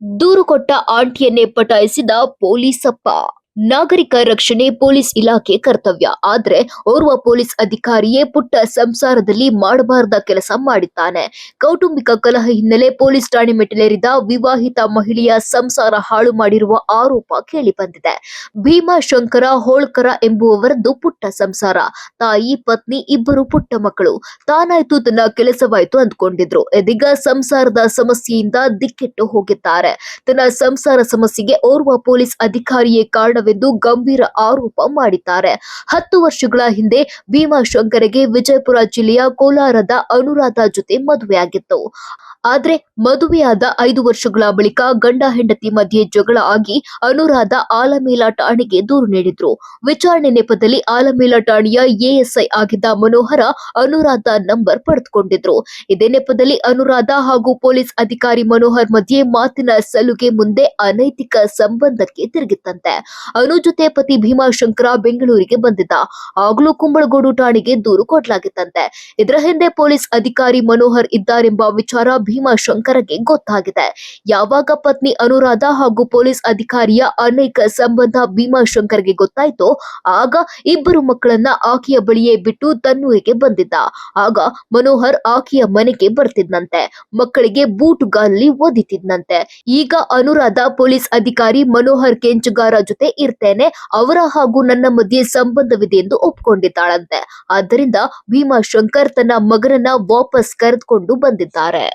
ದೂರು ಕೊಟ್ಟ ಆಂಟಿಯನ್ನೇ ಪಟಾಯಿಸಿದ ಪೊಲೀಸಪ್ಪ. ನಾಗರಿಕ ರಕ್ಷಣೆ ಪೊಲೀಸ್ ಇಲಾಖೆ ಕರ್ತವ್ಯ. ಆದ್ರೆ ಓರ್ವ ಪೊಲೀಸ್ ಅಧಿಕಾರಿಯೇ ಪುಟ್ಟ ಸಂಸಾರದಲ್ಲಿ ಮಾಡಬಾರದ ಕೆಲಸ ಮಾಡಿದ್ದಾನೆ. ಕೌಟುಂಬಿಕ ಕಲಹ ಹಿನ್ನೆಲೆ ಪೊಲೀಸ್ ಠಾಣೆ ಮೆಟ್ಟಿಲೇರಿದ ವಿವಾಹಿತ ಮಹಿಳೆಯ ಸಂಸಾರ ಹಾಳು ಮಾಡಿರುವ ಆರೋಪ ಕೇಳಿಬಂದಿದೆ. ಭೀಮಾಶಂಕರ ಹೋಳ್ಕರ ಎಂಬುವವರದ್ದು ಪುಟ್ಟ ಸಂಸಾರ. ತಾಯಿ, ಪತ್ನಿ, ಇಬ್ಬರು ಪುಟ್ಟ ಮಕ್ಕಳು. ತಾನಾಯ್ತು ತನ್ನ ಕೆಲಸವಾಯ್ತು ಅಂದ್ಕೊಂಡಿದ್ರು. ಇದೀಗ ಸಂಸಾರದ ಸಮಸ್ಯೆಯಿಂದ ದಿಕ್ಕೆಟ್ಟು ಹೋಗಿದ್ದಾರೆ. ತನ್ನ ಸಂಸಾರ ಸಮಸ್ಯೆಗೆ ಓರ್ವ ಪೊಲೀಸ್ ಅಧಿಕಾರಿಯೇ ಕಾರಣವೆಂದು ಗಂಭೀರ ಆರೋಪ ಮಾಡಿದ್ದಾರೆ. 10 ವರ್ಷಗಳ ಹಿಂದೆ ಭೀಮಾಶಂಕರ್ಗೆ ವಿಜಯಪುರ ಜಿಲ್ಲೆಯ ಕೋಲಾರದ ಅನುರಾಧ ಜೊತೆ ಮದುವೆಯಾಗಿತ್ತು. ಆದ್ರೆ ಮದುವೆಯಾದ 5 ವರ್ಷಗಳ ಬಳಿಕ ಗಂಡ ಹೆಂಡತಿ ಮಧ್ಯೆ ಜಗಳ ಆಗಿ ಅನುರಾಧ ಆಲಮೇಲ ಠಾಣೆಗೆ ದೂರು ನೀಡಿದ್ರು. ವಿಚಾರಣೆ ನೆಪದಲ್ಲಿ ಆಲಮೇಲ ಠಾಣೆಯ ಎಎಸ್ಐ ಆಗಿದ್ದ ಮನೋಹರ ಅನುರಾಧ ನಂಬರ್ ಪಡೆದುಕೊಂಡಿದ್ರು. ಇದೇ ನೆಪದಲ್ಲಿ ಅನುರಾಧ ಹಾಗೂ ಪೊಲೀಸ್ ಅಧಿಕಾರಿ ಮನೋಹರ್ ಮಧ್ಯೆ ಮಾತಿನ ಸಲುಗೆ ಮುಂದೆ ಅನೈತಿಕ ಸಂಬಂಧಕ್ಕೆ ತಿರುಗಿತ್ತಂತೆ. ಅನು ಜೊತೆ ಪತಿ ಭೀಮಾಶಂಕರ ಬೆಂಗಳೂರಿಗೆ ಬಂದಿದ್ದ. ಆಗ್ಲೂ ಕುಂಬಳಗೋಡು ಠಾಣೆಗೆ ದೂರು ಕೊಡಲಾಗಿತ್ತಂತೆ. ಇದರ ಹಿಂದೆ ಪೊಲೀಸ್ ಅಧಿಕಾರಿ ಮನೋಹರ್ ಇದ್ದಾರೆಂಬ ವಿಚಾರ ಭೀಮಾಶಂಕರ್ಗೆ ಗೊತ್ತಾಗಿದೆ. ಯಾವಾಗ ಪತ್ನಿ ಅನುರಾಧ ಹಾಗೂ ಪೊಲೀಸ್ ಅಧಿಕಾರಿಯ ಅನೈಕ ಸಂಬಂಧ ಭೀಮಾಶಂಕರ್ಗೆ ಗೊತ್ತಾಯ್ತೋ ಆಗ ಇಬ್ಬರು ಮಕ್ಕಳನ್ನ ಆಕೆಯ ಬಳಿಯೇ ಬಿಟ್ಟು ತನ್ನೂರಿಗೆ ಬಂದಿದ್ದ. ಆಗ ಮನೋಹರ್ ಆಕೆಯ ಮನೆಗೆ ಬರ್ತಿದ್ನಂತೆ. ಮಕ್ಕಳಿಗೆ ಬೂಟುಗಾಲಲ್ಲಿ ಓದಿತಿದ್ನಂತೆ. ಈಗ ಅನುರಾಧ ಪೊಲೀಸ್ ಅಧಿಕಾರಿ ಮನೋಹರ್ ಕೆಂಚಗಾರ ಜೊತೆ ಇರ್ತೇನೆ, ಅವರ ಹಾಗೂ ನನ್ನ ಮಧ್ಯೆ ಸಂಬಂಧವಿದೆ ಎಂದು ಒಪ್ಕೊಂಡಿದ್ದಾಳಂತೆ. ಆದ್ದರಿಂದ ಭೀಮಾಶಂಕರ್ ತನ್ನ ಮಗನನ್ನ ವಾಪಸ್ ಕರೆದುಕೊಂಡು ಬಂದಿದ್ದಾರೆ.